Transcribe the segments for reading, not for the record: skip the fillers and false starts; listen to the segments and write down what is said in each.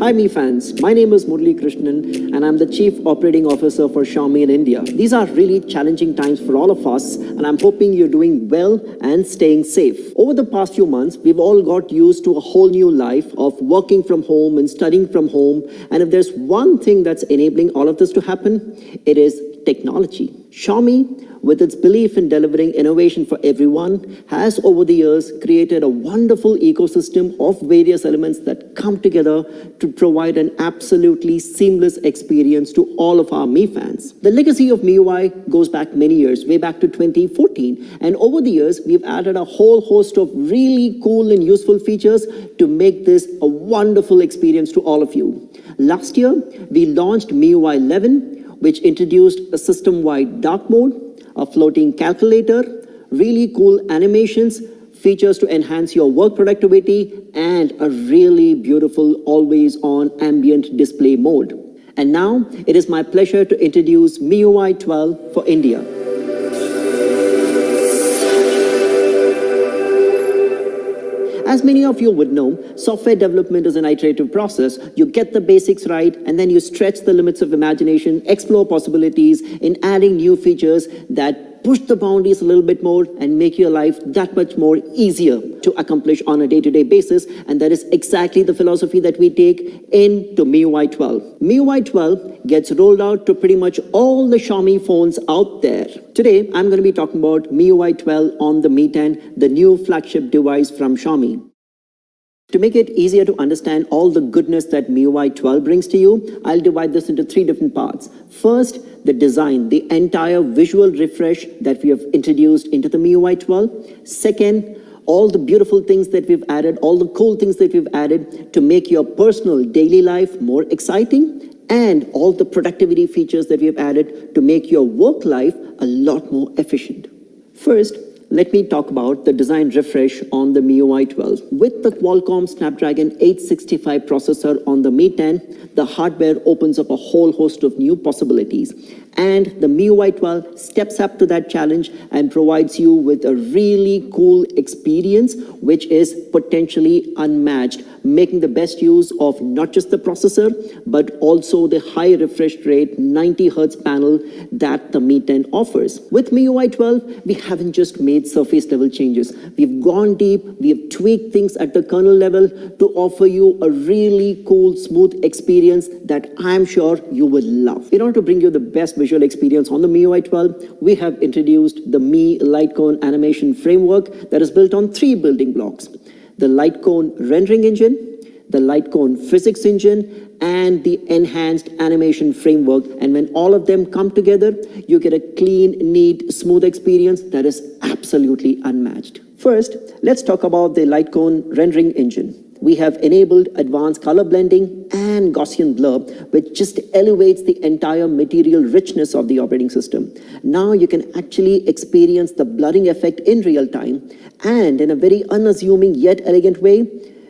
Hi Mi fans, my name is Murali Krishnan and I'm the Chief Operating Officer for Xiaomi in India. These are really challenging times for all of us and I'm hoping you're doing well and staying safe. Over the past few months, we've all got used to a whole new life of working from home and studying from home, and if there's one thing that's enabling all of this to happen, it is technology. Xiaomi, with its belief in delivering innovation for everyone, has over the years created a wonderful ecosystem of various elements that come together to provide an absolutely seamless experience to all of our Mi fans. The legacy of MIUI goes back many years, way back to 2014, and over the years we've added a whole host of really cool and useful features to make this a wonderful experience to all of you. Last year, we launched MIUI 11, which introduced a system-wide dark mode, a floating calculator, really cool animations, features to enhance your work productivity, and a really beautiful always-on ambient display mode. And now, it is my pleasure to introduce MIUI 12 for India. As many of you would know, software development is an iterative process. You get the basics right, and then you stretch the limits of imagination, explore possibilities in adding new features that push the boundaries a little bit more and make your life that much more easier to accomplish on a day-to-day basis. And that is exactly the philosophy that we take into MIUI 12. MIUI 12 gets rolled out to pretty much all the Xiaomi phones out there. Today, I'm going to be talking about MIUI 12 on the Mi 10, the new flagship device from Xiaomi. To make it easier to understand all the goodness that MIUI 12 brings to you, I'll divide this into three different parts. First, the design, the entire visual refresh that we have introduced into the MIUI 12. Second, all the beautiful things that we've added, all the cool things that we've added to make your personal daily life more exciting, and all the productivity features that we've added to make your work life a lot more efficient. First, let me talk about the design refresh on the MIUI 12. With the Qualcomm Snapdragon 865 processor on the Mi 10, the hardware opens up a whole host of new possibilities. And the MIUI 12 steps up to that challenge and provides you with a really cool experience, which is potentially unmatched, making the best use of not just the processor, but also the high refresh rate 90 Hz panel that the Mi 10 offers. With MIUI 12, we haven't just made surface level changes. We've gone deep, we've tweaked things at the kernel level to offer you a really cool, smooth experience that I'm sure you will love. In order to bring you the best visual experience on the MIUI 12, we have introduced the Mi Lightcone animation framework that is built on three building blocks: the Lightcone rendering engine, the Lightcone physics engine, and the enhanced animation framework. And when all of them come together, you get a clean, neat, smooth experience that is absolutely unmatched. First, let's talk about the Lightcone rendering engine. We have enabled advanced color blending and Gaussian blur, which just elevates the entire material richness of the operating system. Now you can actually experience the blurring effect in real time, and in a very unassuming yet elegant way,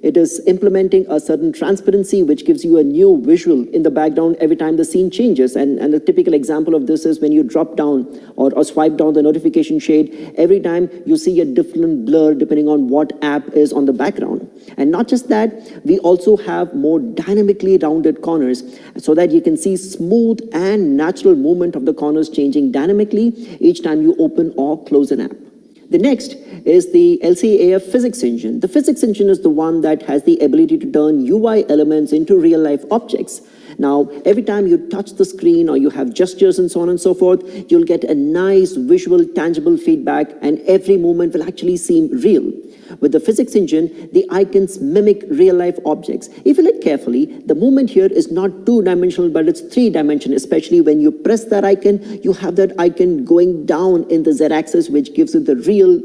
it is implementing a certain transparency which gives you a new visual in the background every time the scene changes. And a typical example of this is when you drop down or swipe down the notification shade, every time you see a different blur depending on what app is on the background. And not just that, we also have more dynamically rounded corners so that you can see smooth and natural movement of the corners changing dynamically each time you open or close an app. The next is the LCAF physics engine. The physics engine is the one that has the ability to turn UI elements into real-life objects. Now, every time you touch the screen or you have gestures and so on and so forth, you'll get a nice visual, tangible feedback, and every movement will actually seem real. With the physics engine, the icons mimic real-life objects. If you look carefully, the movement here is not two-dimensional, but it's three-dimensional. Especially when you press that icon, you have that icon going down in the Z-axis, which gives it the real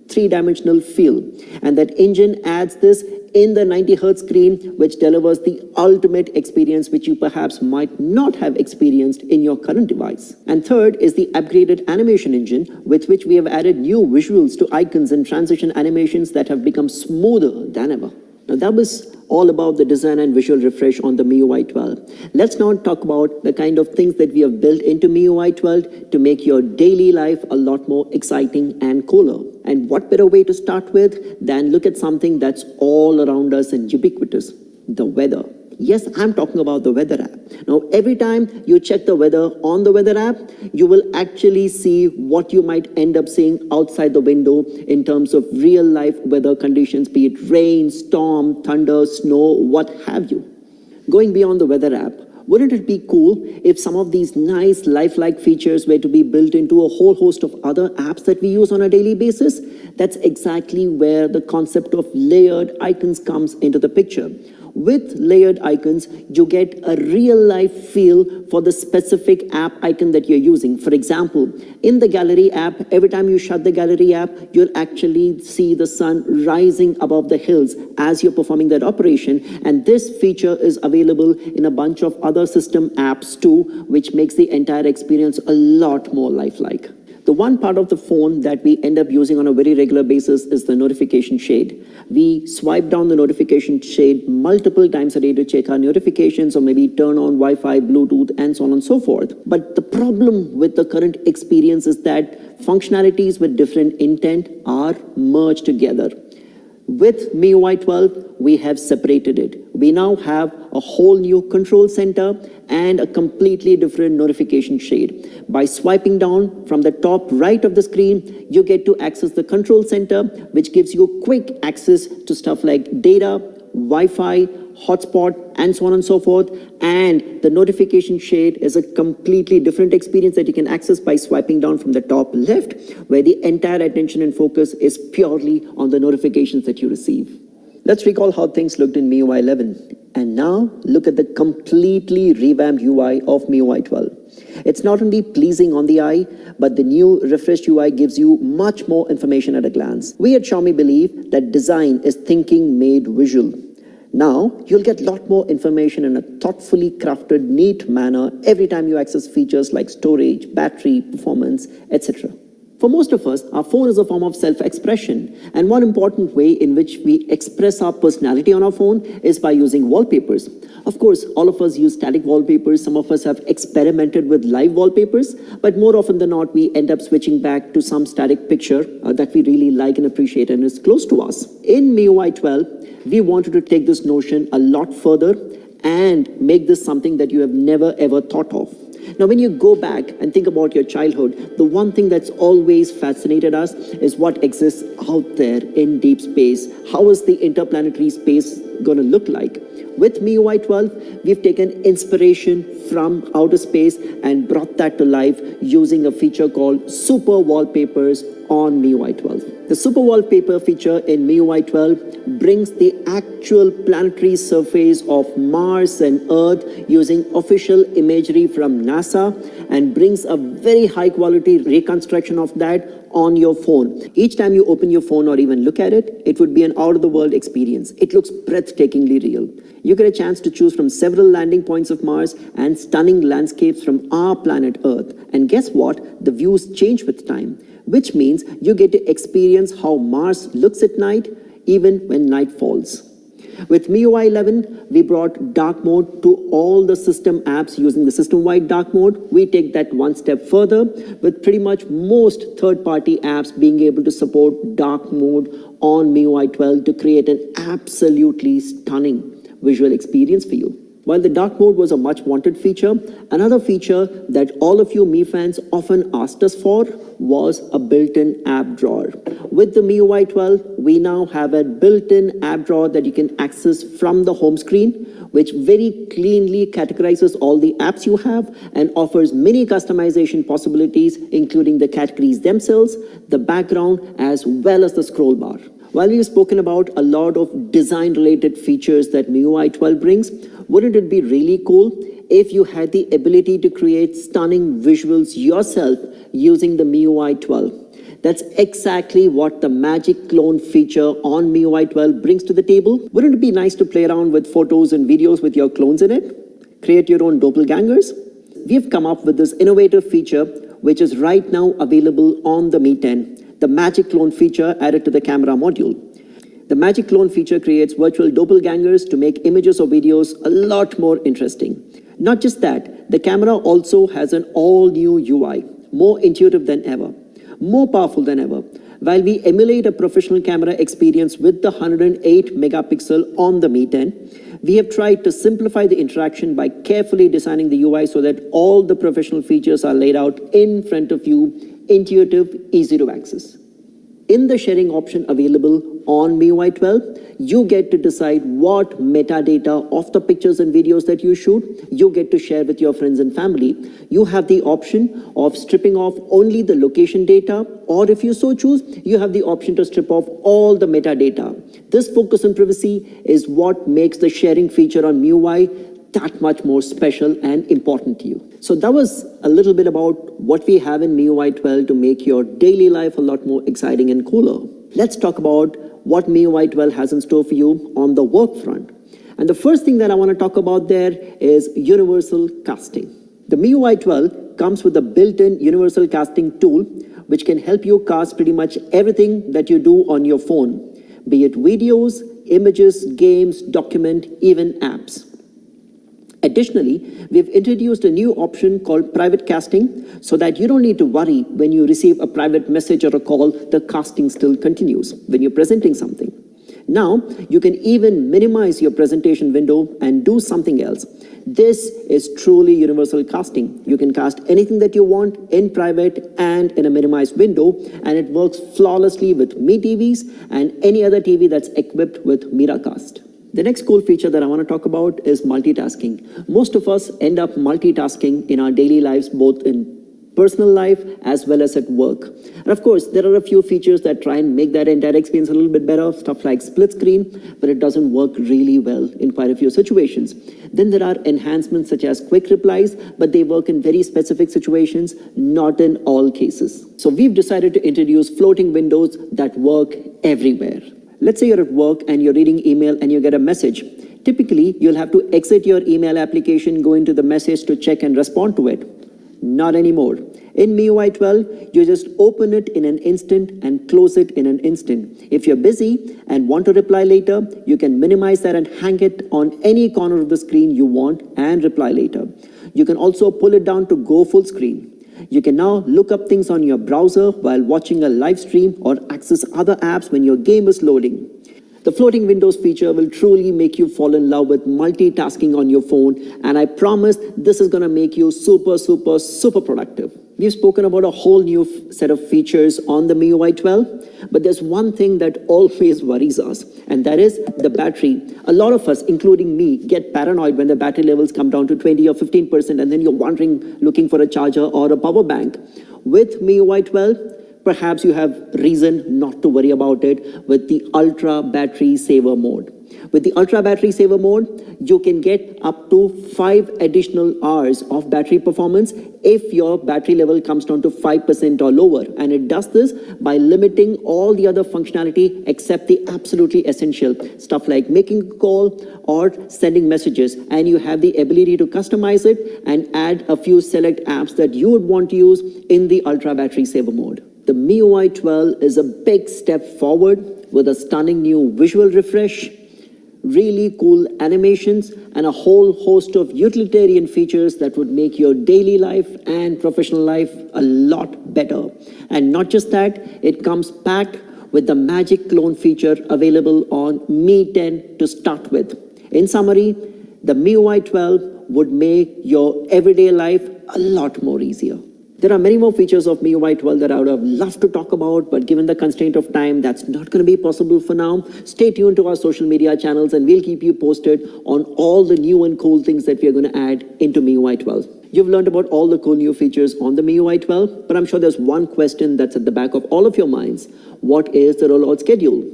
three-dimensional feel. And that engine adds this in the 90 Hz screen, which delivers the ultimate experience which you perhaps might not have experienced in your current device. And third is the upgraded animation engine, with which we have added new visuals to icons and transition animations that have become smoother than ever. Now that was all about the design and visual refresh on the MIUI 12. Let's now talk about the kind of things that we have built into MIUI 12 to make your daily life a lot more exciting and cooler. And what better way to start with than look at something that's all around us and ubiquitous, the weather. Yes, I'm talking about the weather app. Now, every time you check the weather on the weather app, you will actually see what you might end up seeing outside the window in terms of real life weather conditions, be it rain, storm, thunder, snow, what have you. Going beyond the weather app, wouldn't it be cool if some of these nice lifelike features were to be built into a whole host of other apps that we use on a daily basis? That's exactly where the concept of layered icons comes into the picture. With layered icons, you get a real-life feel for the specific app icon that you're using. For example, in the gallery app, every time you shut the gallery app, you'll actually see the sun rising above the hills as you're performing that operation. And this feature is available in a bunch of other system apps too, which makes the entire experience a lot more lifelike. The one part of the phone that we end up using on a very regular basis is the notification shade. We swipe down the notification shade multiple times a day to check our notifications or maybe turn on Wi-Fi, Bluetooth, and so on and so forth. But the problem with the current experience is that functionalities with different intent are merged together. With MIUI 12, we have separated it. We now have a whole new control center and a completely different notification shade. By swiping down from the top right of the screen, you get to access the control center, which gives you quick access to stuff like data, Wi-Fi, hotspot, and so on and so forth. And the notification shade is a completely different experience that you can access by swiping down from the top left, where the entire attention and focus is purely on the notifications that you receive. Let's recall how things looked in MIUI 11. And now look at the completely revamped UI of MIUI 12. It's not only pleasing on the eye, but the new refreshed UI gives you much more information at a glance. We at Xiaomi believe that design is thinking made visual. Now, you'll get a lot more information in a thoughtfully crafted, neat manner every time you access features like storage, battery, performance, etc. For most of us, our phone is a form of self-expression, and one important way in which we express our personality on our phone is by using wallpapers. Of course, all of us use static wallpapers. Some of us have experimented with live wallpapers, but more often than not, we end up switching back to some static picture that we really like and appreciate and is close to us. In MIUI 12, we wanted to take this notion a lot further and make this something that you have never ever thought of. Now, when you go back and think about your childhood, the one thing that's always fascinated us is what exists out there in deep space. How is the interplanetary space going to look like? With MIUI 12, we've taken inspiration from outer space and brought that to life using a feature called Super Wallpapers on MIUI 12. The Super Wallpaper feature in MIUI 12 brings the actual planetary surface of Mars and Earth using official imagery from NASA and brings a very high quality reconstruction of that on your phone. Each time you open your phone or even look at it, it would be an out-of-the-world experience. It looks breathtakingly real. You get a chance to choose from several landing points of Mars and stunning landscapes from our planet Earth. And guess what? The views change with time, which means you get to experience how Mars looks at night, even when night falls. With MIUI 11, we brought dark mode to all the system apps using the system-wide dark mode. We take that one step further with pretty much most third-party apps being able to support dark mode on MIUI 12 to create an absolutely stunning visual experience for you. While the dark mode was a much wanted feature, another feature that all of you Mi fans often asked us for was a built-in app drawer. With the MIUI 12, we now have a built-in app drawer that you can access from the home screen, which very cleanly categorizes all the apps you have and offers many customization possibilities, including the categories themselves, the background, as well as the scroll bar. While we've spoken about a lot of design-related features that MIUI 12 brings, wouldn't it be really cool if you had the ability to create stunning visuals yourself using the MIUI 12? That's exactly what the Magic Clone feature on MIUI 12 brings to the table. Wouldn't it be nice to play around with photos and videos with your clones in it? Create your own doppelgangers? We've come up with this innovative feature, which is right now available on the Mi 10, the Magic Clone feature added to the camera module. The Magic Clone feature creates virtual doppelgangers to make images or videos a lot more interesting. Not just that, the camera also has an all-new UI, more intuitive than ever, more powerful than ever. While we emulate a professional camera experience with the 108 megapixel on the Mi 10, We have tried to simplify the interaction by carefully designing the UI so that all the professional features are laid out in front of you, intuitive, easy to access. In the sharing option available on MIUI 12, you get to decide what metadata of the pictures and videos that you shoot, you get to share with your friends and family. You have the option of stripping off only the location data, or if you so choose, you have the option to strip off all the metadata. This focus on privacy is what makes the sharing feature on MIUI that much more special and important to you. So that was a little bit about what we have in MIUI 12 to make your daily life a lot more exciting and cooler. Let's talk about what MIUI 12 has in store for you on the work front. And the first thing that I want to talk about there is universal casting. The MIUI 12 comes with a built-in universal casting tool, which can help you cast pretty much everything that you do on your phone, be it videos, images, games, document, even apps. Additionally, we've introduced a new option called private casting so that you don't need to worry when you receive a private message or a call, the casting still continues when you're presenting something. Now, you can even minimize your presentation window and do something else. This is truly universal casting. You can cast anything that you want in private and in a minimized window, and it works flawlessly with Mi TVs and any other TV that's equipped with Miracast. The next cool feature that I want to talk about is multitasking. Most of us end up multitasking in our daily lives, both in personal life as well as at work. And of course, there are a few features that try and make that entire experience a little bit better, stuff like split screen, but it doesn't work really well in quite a few situations. Then there are enhancements such as quick replies, but they work in very specific situations, not in all cases. So we've decided to introduce floating windows that work everywhere. Let's say you're at work and you're reading email and you get a message. Typically, you'll have to exit your email application, go into the message to check and respond to it. Not anymore. In MIUI 12, you just open it in an instant and close it in an instant. If you're busy and want to reply later, you can minimize that and hang it on any corner of the screen you want and reply later. You can also pull it down to go full screen. You can now look up things on your browser while watching a live stream or access other apps when your game is loading. The floating windows feature will truly make you fall in love with multitasking on your phone, and I promise this is going to make you super productive. We've spoken about a whole new set of features on the MIUI 12, but there's one thing that always worries us, and that is the battery. A lot of us, including me, get paranoid when the battery levels come down to 20 or 15%, and then you're wondering, looking for a charger or a power bank. With MIUI 12, perhaps you have reason not to worry about it with the Ultra Battery Saver mode. With the Ultra Battery Saver mode, you can get up to 5 additional hours of battery performance if your battery level comes down to 5% or lower. And it does this by limiting all the other functionality except the absolutely essential stuff like making a call or sending messages. And you have the ability to customize it and add a few select apps that you would want to use in the Ultra Battery Saver mode. The MIUI 12 is a big step forward with a stunning new visual refresh, really cool animations, and a whole host of utilitarian features that would make your daily life and professional life a lot better. And not just that, it comes packed with the Magic Clone feature available on Mi 10 to start with. In summary, the MIUI 12 would make your everyday life a lot more easier. There are many more features of MIUI 12 that I would have loved to talk about, but given the constraint of time, that's not going to be possible for now. Stay tuned to our social media channels and we'll keep you posted on all the new and cool things that we are going to add into MIUI 12. You've learned about all the cool new features on the MIUI 12, but I'm sure there's one question that's at the back of all of your minds. What is the rollout schedule?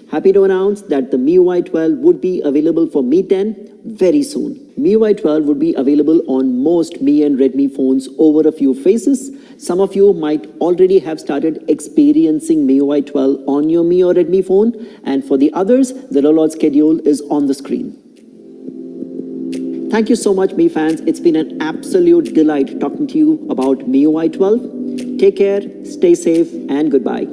Happy to announce that the MIUI 12 would be available for Mi 10 very soon. MIUI 12 would be available on most Mi and Redmi phones over a few phases. Some of you might already have started experiencing MIUI 12 on your Mi or Redmi phone, and for the others, the rollout schedule is on the screen. Thank you so much, Mi fans. It's been an absolute delight talking to you about MIUI 12. Take care, stay safe, and goodbye.